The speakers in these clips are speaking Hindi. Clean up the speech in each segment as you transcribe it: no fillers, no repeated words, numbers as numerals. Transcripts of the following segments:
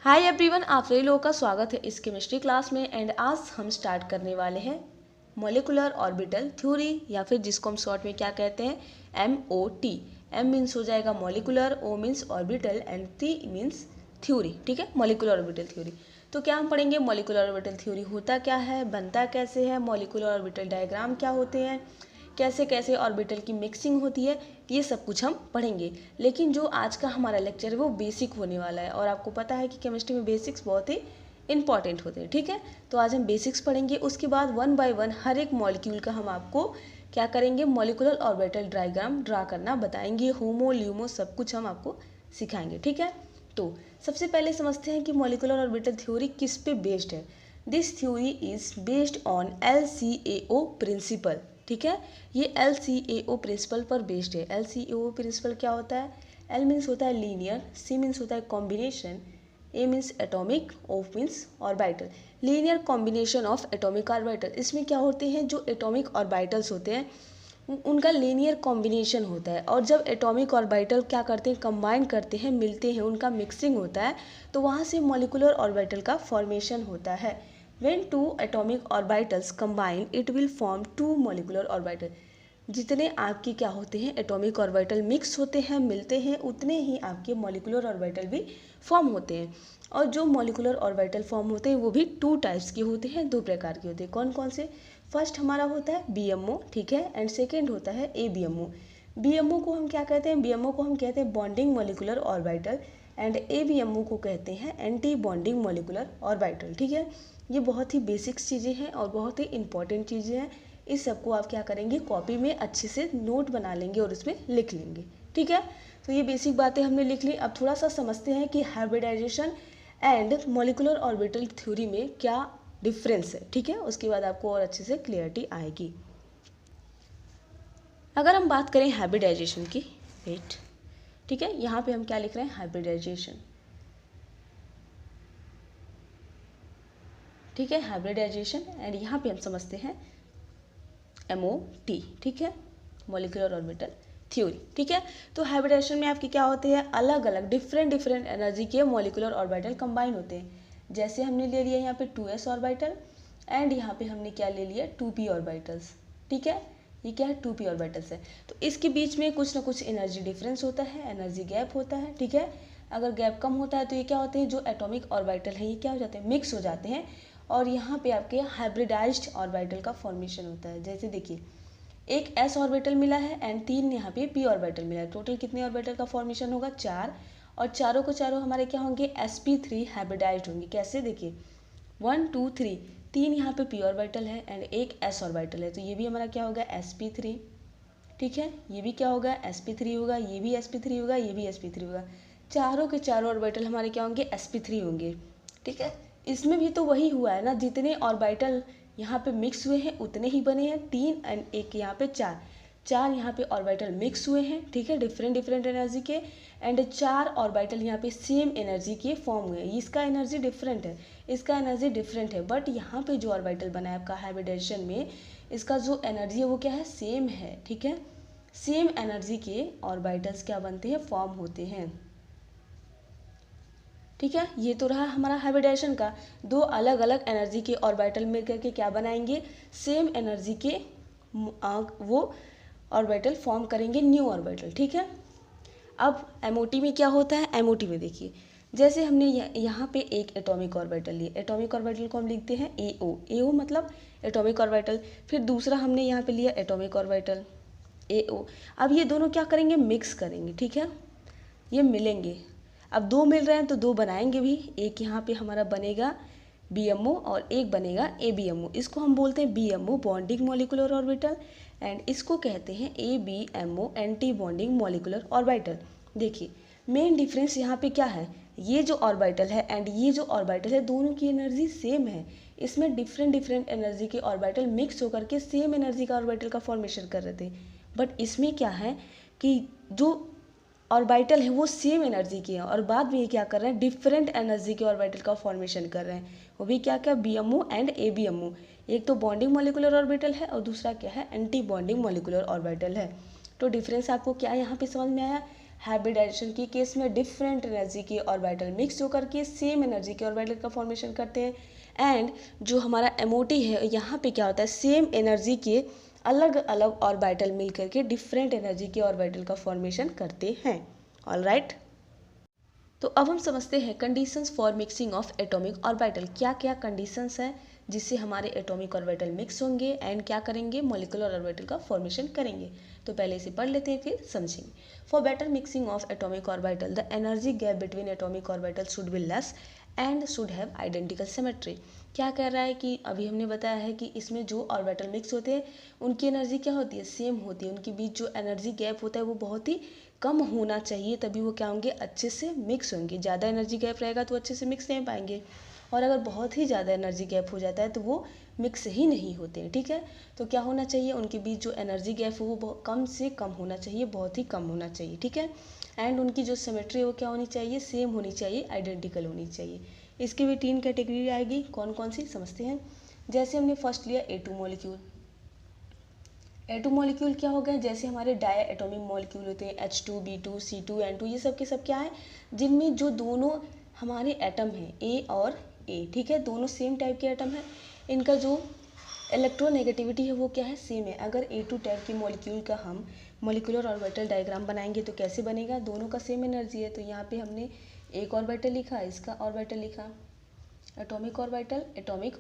हाय एवरीवन, आप सभी लोगों का स्वागत है इस केमिस्ट्री क्लास में। एंड आज हम स्टार्ट करने वाले हैं मॉलिक्यूलर ऑर्बिटल थ्योरी, या फिर जिसको हम शॉर्ट में क्या कहते हैं, MOT। M मीन्स हो जाएगा molecular, O means orbital and T means theory. ठीक है, मॉलिक्यूलर ऑर्बिटल थ्योरी। तो क्या हम पढ़ेंगे, मॉलिक्यूलर ऑर्बिटल थ्योरी होता क्या है, बनता कैसे है, मॉलिक्यूलर ऑर्बिटल डायग्राम क्या होते हैं, कैसे कैसे ऑर्बिटल की मिक्सिंग होती है, ये सब कुछ हम पढ़ेंगे। लेकिन जो आज का हमारा लेक्चर है वो बेसिक होने वाला है, और आपको पता है कि केमिस्ट्री में बेसिक्स बहुत ही इंपॉर्टेंट होते हैं। ठीक है, तो आज हम बेसिक्स पढ़ेंगे, उसके बाद वन बाय वन हर एक मॉलिक्यूल का हम आपको क्या करेंगे, मॉलिक्यूलर ऑर्बिटल डायग्राम ड्रा करना बताएंगे। होमो ल्यूमो सब कुछ हम आपको सिखाएंगे। ठीक है, तो सबसे पहले समझते हैं कि मॉलिक्यूलर ऑर्बिटल थ्योरी किस पे बेस्ड है। This theory is based on LCAO principle. ठीक है, ये LCAO प्रिंसिपल पर बेस्ड है। LCAO प्रिंसिपल क्या होता है, L मीन्स होता है लीनियर, C मीन्स होता है combination, A means atomic, O means orbital. Linear combination of atomic orbital, इसमें क्या होते हैं, जो एटॉमिक ऑर्बिटल्स होते हैं उनका लीनियर कॉम्बिनेशन होता है, और जब एटॉमिक ऑर्बिटल क्या करते हैं, कंबाइन करते हैं, मिलते हैं, उनका मिक्सिंग होता है, तो वहाँ से मॉलिक्यूलर ऑर्बिटल का फॉर्मेशन होता है। When two atomic orbitals combine, it will form two molecular orbital। जितने आपके क्या होते हैं, एटॉमिक ऑर्बिटल मिक्स होते हैं, मिलते हैं, उतने ही आपके मॉलिक्यूलर ऑर्बिटल भी फॉर्म होते हैं। और जो मॉलिक्यूलर ऑर्बिटल फॉर्म होते हैं वो भी टू टाइप्स के होते हैं, दो प्रकार के होते हैं। कौन कौन से, फर्स्ट हमारा होता है BMO, ठीक है, एंड सेकेंड होता है ABMO। BMO को हम क्या कहते हैं, BMO को हम कहते हैं bonding molecular orbital, and ABMO को कहते हैं एंटी बॉन्डिंग मॉलिक्यूलर ऑर्बिटल। ठीक है, ये बहुत ही बेसिक्स चीज़ें हैं और बहुत ही इंपॉर्टेंट चीज़ें हैं। इस सबको आप क्या करेंगे, कॉपी में अच्छे से नोट बना लेंगे और उसमें लिख लेंगे। ठीक है, तो ये बेसिक बातें हमने लिख ली। अब थोड़ा सा समझते हैं कि hybridization and molecular orbital theory में क्या डिफरेंस है। ठीक है, उसके बाद आपको और अच्छे से क्लियरिटी आएगी। अगर हम बात करें हाइब्रिडाइजेशन की, वेट, ठीक है, यहाँ पे हम क्या लिख रहे हैं, हाइब्रिडाइजेशन। ठीक है, हाइब्रिडाइजेशन, एंड यहाँ पे हम समझते हैं MOT। ठीक है, मॉलिक्यूलर ऑर्बिटल थ्योरी। ठीक है, तो हाइब्रिडाइजेशन में आपके क्या होते हैं, अलग अलग डिफरेंट एनर्जी के मॉलिक्यूलर ऑर्बिटल कंबाइन होते हैं। जैसे हमने ले लिया यहाँ पे 2s ऑर्बिटल, एंड यहाँ पे हमने क्या ले लिया, 2p ऑर्बिटल्स। ठीक है, ये क्या है, 2p ऑर्बिटल्स है। तो इसके बीच में कुछ ना कुछ एनर्जी डिफरेंस होता है, एनर्जी गैप होता है। ठीक है, अगर गैप कम होता है तो ये क्या होते हैं, जो एटॉमिक ऑर्बिटल हैं ये क्या हो जाते हैं, मिक्स हो जाते हैं, और यहाँ पे आपके हाइब्रिडाइज्ड ऑर्बिटल का फॉर्मेशन होता है। जैसे देखिए, एक s ऑर्बिटल मिला है एंड 3 यहाँ पे p ऑर्बिटल मिला है, टोटल कितने ऑर्बिटल का फॉर्मेशन होगा, 4, और चारों को चारों हमारे क्या होंगे, sp3 हाइब्रिडाइज्ड होंगे। कैसे, देखिए 1 2 3, 3 यहाँ पे p ऑर्बिटल है एंड एक s ऑर्बिटल है, तो ये भी हमारा क्या होगा, sp3। ठीक है, ये भी क्या होगा, sp3 होगा, ये भी sp3 होगा, ये भी sp3 होगा, चारों के चारों ऑर्बिटल हमारे क्या होंगे, sp3 होंगे। ठीक है, इसमें भी तो वही हुआ है ना, जितने ऑर्बिटल यहाँ पे मिक्स हुए हैं उतने ही बने हैं, 3 एंड एक यहाँ पे 4, चार यहाँ पे ऑर्बिटल मिक्स हुए हैं। ठीक है, डिफरेंट एनर्जी के, एंड 4 ऑर्बिटल यहाँ पे सेम एनर्जी के फॉर्म हुए हैं। इसका एनर्जी डिफरेंट है, इसका एनर्जी डिफरेंट है, बट यहाँ पे जो ऑर्बिटल बना है आपका हाइब्रिडाइजेशन में, इसका जो एनर्जी है वो क्या है, सेम है। ठीक है, सेम एनर्जी के ऑर्बिटल्स क्या बनते हैं, फॉर्म होते हैं। ठीक है, ये तो रहा हमारा हाइब्रिडाइजेशन का, दो अलग अलग एनर्जी के ऑर्बिटल मिलकर के क्या बनाएंगे, सेम एनर्जी के वो ऑर्बिटल फॉर्म करेंगे, न्यू ऑर्बिटल। ठीक है, अब MOT में क्या होता है, MOT में देखिए, जैसे हमने यहाँ पे एक एटॉमिक ऑर्बिटल लिया, एटॉमिक ऑर्बिटल को हम लिखते हैं AO मतलब एटॉमिक ऑर्बिटल। फिर दूसरा हमने यहाँ पे लिया एटॉमिक ऑर्बिटल AO। अब ये दोनों क्या करेंगे, मिक्स करेंगे। ठीक है, ये मिलेंगे, अब दो मिल रहे हैं तो दो बनाएंगे भी, एक यहाँ पे हमारा बनेगा BMO और एक बनेगा ABMO। इसको हम बोलते हैं BMO bonding molecular orbital, and इसको कहते हैं ABMO anti bonding molecular orbital. देखिए मेन डिफरेंस यहाँ पे क्या है, ये जो ऑर्बिटल है एंड ये जो ऑर्बिटल है, दोनों की एनर्जी सेम है। इसमें डिफरेंट एनर्जी के ऑर्बिटल मिक्स होकर के सेम एनर्जी का ऑर्बिटल का फॉर्मेशन कर रहे थे, बट इसमें क्या है कि जो ऑर्बिटल है वो सेम एनर्जी के हैं, और बाद में ये क्या कर रहे हैं, डिफरेंट एनर्जी के ऑर्बिटल का फॉर्मेशन कर रहे हैं। वो भी क्या क्या, BMO एंड ABMO। एक तो बॉन्डिंग मॉलिक्यूलर ऑर्बिटल है और दूसरा क्या है, एंटी बॉन्डिंग मॉलिक्यूलर ऑर्बिटल है। तो डिफरेंस आपको क्या यहाँ पे समझ में आया, हाइब्रिडाइजेशन के केस में डिफरेंट एनर्जी के ऑर्बिटल मिक्स होकर के सेम एनर्जी के ऑर्बिटल का फॉर्मेशन करते हैं। एंड जो हमारा MOT है, यहाँ पे क्या होता है, सेम एनर्जी के अलग अलग ऑर्बिटल मिल करके डिफरेंट एनर्जी के ऑर्बिटल का फॉर्मेशन करते हैं। ऑलराइट, तो अब हम समझते हैं conditions for mixing of atomic orbital. क्या क्या कंडीशंस हैं जिससे हमारे एटॉमिक ऑर्बिटल मिक्स होंगे एंड क्या करेंगे, मॉलिक्यूलर ऑर्बिटल का फॉर्मेशन करेंगे। तो पहले इसे पढ़ लेते हैं फिर समझेंगे। For better mixing of atomic orbital the energy gap between atomic orbital should be less and should have identical symmetry. क्या कह रहा है कि अभी हमने बताया है कि इसमें जो ऑर्बिटल मिक्स होते हैं उनकी एनर्जी क्या होती है, सेम होती है। उनके बीच जो एनर्जी गैप होता है वो बहुत ही कम होना चाहिए, तभी वो क्या होंगे, अच्छे से मिक्स होंगे। ज़्यादा एनर्जी गैप रहेगा तो अच्छे से मिक्स नहीं पाएंगे, और अगर बहुत ही ज़्यादा एनर्जी गैप हो जाता है तो वो मिक्स ही नहीं होते हैं। ठीक है, तो क्या होना चाहिए, उनके बीच जो एनर्जी गैप है वो कम से कम होना चाहिए, बहुत ही कम होना चाहिए। ठीक है, एंड उनकी जो सिमेट्री है वो क्या होनी चाहिए, सेम होनी चाहिए, आइडेंटिकल होनी चाहिए। इसकी भी 3 कैटेगरी आएगी, कौन कौन सी समझते हैं। जैसे हमने फर्स्ट लिया A2 मॉलिक्यूल। A2 मॉलिक्यूल क्या हो गए, जैसे हमारे डाई एटॉमिक मॉलिक्यूल होते हैं H2, B2, C2, N2, ये सब के सब क्या है, जिनमें जो दोनों हमारे एटम हैं A और A, ठीक है, दोनों सेम टाइप के एटम हैं, इनका जो इलेक्ट्रोनेगेटिविटी है वो क्या है, सेम है। अगर A2 टाइप के मॉलिक्यूल का हम मॉलिक्यूलर ऑर्बिटल डायग्राम बनाएंगे तो कैसे बनेगा, दोनों का सेम एनर्जी है, तो यहाँ पे हमने एक ऑर्बिटल लिखा, इसका ऑर्बिटल लिखा, एटॉमिक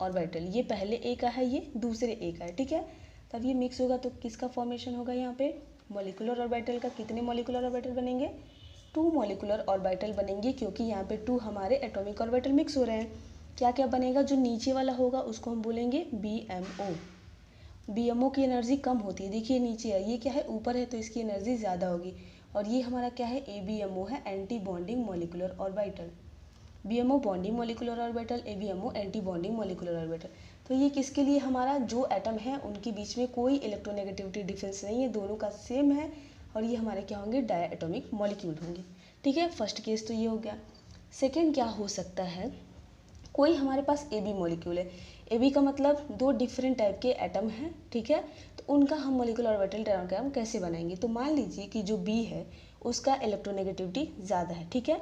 ऑर्बिटल, ये पहले A का है, ये दूसरे A का है। ठीक है, तब ये मिक्स होगा तो किसका फॉर्मेशन होगा, यहाँ पे मॉलिक्यूलर ऑर्बिटल का। कितने मॉलिक्यूलर ऑर्बिटल बनेंगे, 2 मॉलिक्यूलर ऑर्बिटल बनेंगे, क्योंकि यहाँ पे 2 हमारे एटॉमिक ऑर्बिटल मिक्स हो रहे हैं। क्या क्या बनेगा, जो नीचे वाला होगा उसको हम बोलेंगे BMO। BMO की एनर्जी कम होती है, देखिए नीचे है, ये क्या है, ऊपर है, तो इसकी एनर्जी ज़्यादा होगी। और ये हमारा क्या है, ABMO है, anti bonding molecular orbital. BMO bonding molecular orbital, ABMO anti bonding molecular orbital. तो ये किसके लिए, हमारा जो एटम है उनके बीच में कोई इलेक्ट्रोनेगेटिविटी डिफरेंस नहीं है, दोनों का सेम है, और ये हमारे क्या होंगे, डाई एटॉमिक मॉलिक्यूल होंगे। ठीक है, फर्स्ट केस तो ये हो गया। सेकेंड क्या हो सकता है, कोई हमारे पास AB मॉलिक्यूल है, AB का मतलब 2 डिफरेंट टाइप के एटम हैं। ठीक है, तो उनका हम मॉलिक्यूलर ऑर्बिटल डायग्राम कैसे बनाएंगे, तो मान लीजिए कि जो B है उसका इलेक्ट्रोनेगेटिविटी ज़्यादा है। ठीक है,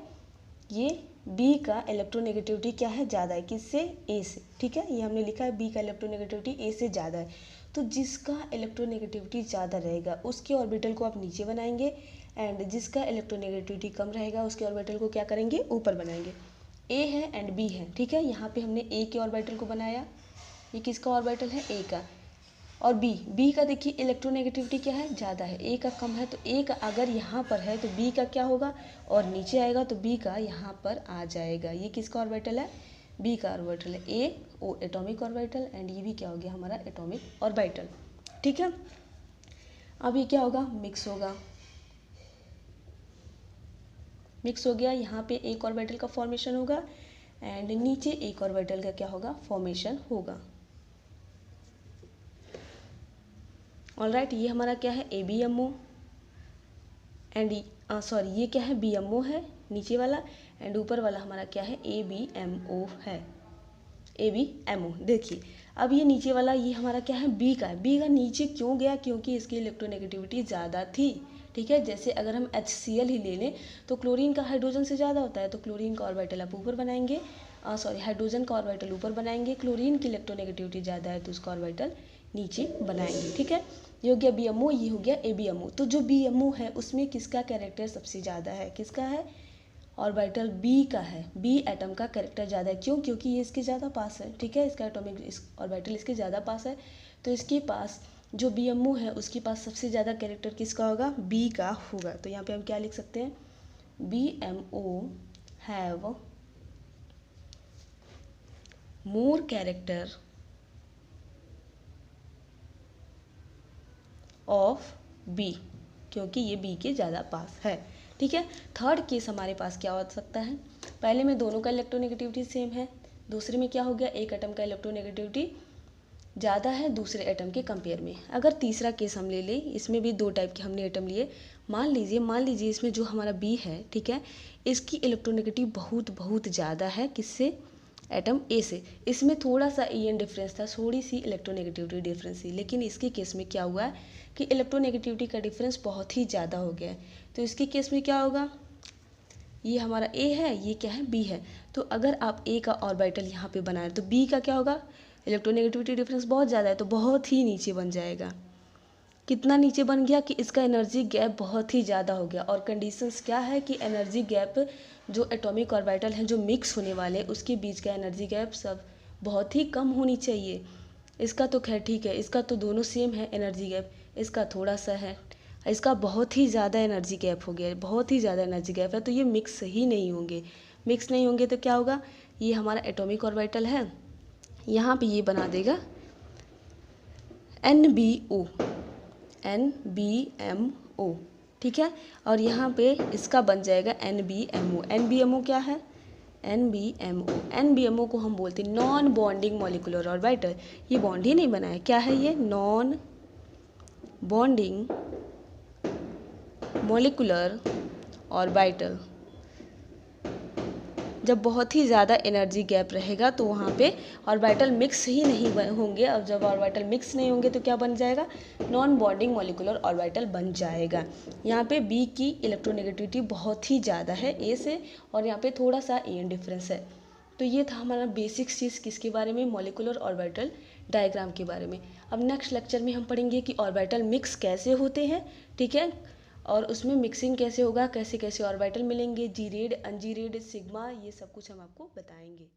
ये B का इलेक्ट्रोनेगेटिविटी क्या है, ज़्यादा है, किससे, A से। ठीक है, ये हमने लिखा है B का इलेक्ट्रोनेगेटिविटी A से ज़्यादा है, तो जिसका इलेक्ट्रोनेगेटिविटी ज़्यादा रहेगा उसके ऑर्बिटल को आप नीचे बनाएंगे, एंड जिसका इलेक्ट्रोनेगेटिविटी कम रहेगा उसके ऑर्बिटल को क्या करेंगे, ऊपर बनाएंगे। A है एंड B है। ठीक है, यहाँ पे हमने A के ऑर्बिटल को बनाया, ये किसका ऑर्बिटल है, A का, और B का देखिए इलेक्ट्रोनेगेटिविटी क्या है, ज़्यादा है, A का कम है, तो A का अगर यहाँ पर है तो B का क्या होगा, और नीचे आएगा तो B का यहाँ पर आ जाएगा। ये किसका ऑर्बिटल है, B का ऑर्बिटल है, A O atomic orbital, and ये भी क्या हो गया, हमारा एटॉमिक ऑर्बिटल। ठीक है, अब ये क्या होगा, मिक्स होगा, मिक्स हो गया, यहाँ पे एक ऑर्बिटल का फॉर्मेशन होगा, एंड नीचे एक ऑर्बिटल का क्या होगा, फॉर्मेशन होगा। ऑलराइट, ये हमारा क्या है, ABMO, एंड सॉरी ये क्या है, BMO है नीचे वाला, एंड ऊपर वाला हमारा क्या है, ABMO है, ABMO। देखिए अब ये नीचे वाला, ये हमारा क्या है, B का है। B का नीचे क्यों गया, क्योंकि इसकी इलेक्ट्रोनेगेटिविटी ज़्यादा थी। ठीक है, जैसे अगर हम HCl ही ले लें तो क्लोरीन का हाइड्रोजन से ज़्यादा होता है, तो क्लोरीन का ऑर्बिटल आप ऊपर बनाएंगे, सॉरी हाइड्रोजन का ऑर्बिटल ऊपर बनाएंगे, क्लोरीन की इलेक्ट्रोनेगेटिविटी ज़्यादा है तो उसका ऑर्बिटल नीचे बनाएंगे। ठीक है, ये हो गया BMO, ये हो गया ABMO। तो जो BMO है उसमें किसका कैरेक्टर सबसे ज़्यादा है, किसका है, ऑर्बिटल B का है, B एटम का कैरेक्टर ज़्यादा है। क्यों, क्योंकि ये इसके ज़्यादा पास है। ठीक है, इसका एटॉमिक ऑर्बिटल इसके ज़्यादा पास है, तो इसके पास जो BMO है उसके पास सबसे ज़्यादा कैरेक्टर किसका होगा, B का होगा। तो यहाँ पे हम क्या लिख सकते हैं, BMO have more character of B, क्योंकि ये B के ज़्यादा पास है। ठीक है, थर्ड केस हमारे पास क्या हो सकता है, पहले में दोनों का इलेक्ट्रोनेगेटिविटी सेम है, दूसरे में क्या हो गया, एक एटम का इलेक्ट्रोनेगेटिविटी ज़्यादा है दूसरे एटम के कंपेयर में। अगर तीसरा केस हम ले लें, इसमें भी 2 टाइप के हमने एटम लिए, मान लीजिए इसमें जो हमारा B है, ठीक है, इसकी इलेक्ट्रोनेगेटिव बहुत ज़्यादा है, किससे, एटम ए से। इसमें थोड़ा सा EN डिफरेंस था, थोड़ी सी इलेक्ट्रोनेगेटिविटी डिफरेंस थी, लेकिन इसके केस में क्या हुआ है कि इलेक्ट्रोनेगेटिविटी का डिफरेंस बहुत ही ज़्यादा हो गया है। तो इसके केस में क्या होगा, ये हमारा ए है, ये क्या है, बी है। तो अगर आप ए का ऑर्बिटल यहाँ पे बनाए तो बी का क्या होगा, इलेक्ट्रोनेगेटिविटी डिफरेंस बहुत ज़्यादा है तो बहुत ही नीचे बन जाएगा। कितना नीचे बन गया कि इसका एनर्जी गैप बहुत ही ज़्यादा हो गया। और कंडीशंस क्या है कि एनर्जी गैप जो एटॉमिक ऑर्बिटल हैं जो मिक्स होने वाले उसके बीच का एनर्जी गैप सब बहुत ही कम होनी चाहिए। इसका तो खैर ठीक है, इसका तो दोनों सेम है एनर्जी गैप, इसका थोड़ा सा है, इसका बहुत ही ज़्यादा एनर्जी गैप हो गया है, बहुत ही ज़्यादा एनर्जी गैप है। तो ये मिक्स ही नहीं होंगे, मिक्स नहीं होंगे तो क्या होगा, ये हमारा एटॉमिक ऑर्बिटल है, यहाँ पे ये बना देगा NBO, NBMO, ठीक है। और यहाँ पे इसका बन जाएगा NBMO। NBMO क्या है, NBMO को हम बोलते हैं नॉन बॉन्डिंग मॉलिक्यूलर ऑर्बिटल। ये बॉन्ड ही नहीं बना है, क्या है ये, नॉन बॉन्डिंग मॉलिक्यूलर ऑर्बिटल। जब बहुत ही ज़्यादा एनर्जी गैप रहेगा तो वहाँ पे ऑर्बिटल मिक्स ही नहीं होंगे। और जब ऑर्बिटल मिक्स नहीं होंगे तो क्या बन जाएगा, नॉन बॉन्डिंग मॉलिक्यूलर ऑर्बिटल बन जाएगा। यहाँ पे बी की इलेक्ट्रोनेगेटिविटी बहुत ही ज़्यादा है ए से, और यहाँ पे थोड़ा सा EN डिफरेंस है। तो ये था हमारा बेसिक चीज़ किसके बारे में, मॉलिक्यूलर ऑर्बिटल डायग्राम के बारे में। अब नेक्स्ट लेक्चर में हम पढ़ेंगे कि ऑर्बिटल मिक्स कैसे होते हैं, ठीक है, और उसमें मिक्सिंग कैसे होगा, कैसे कैसे ऑर्बिटल मिलेंगे, जी रेड, अनजी रेड, सिग्मा, ये सब कुछ हम आपको बताएंगे।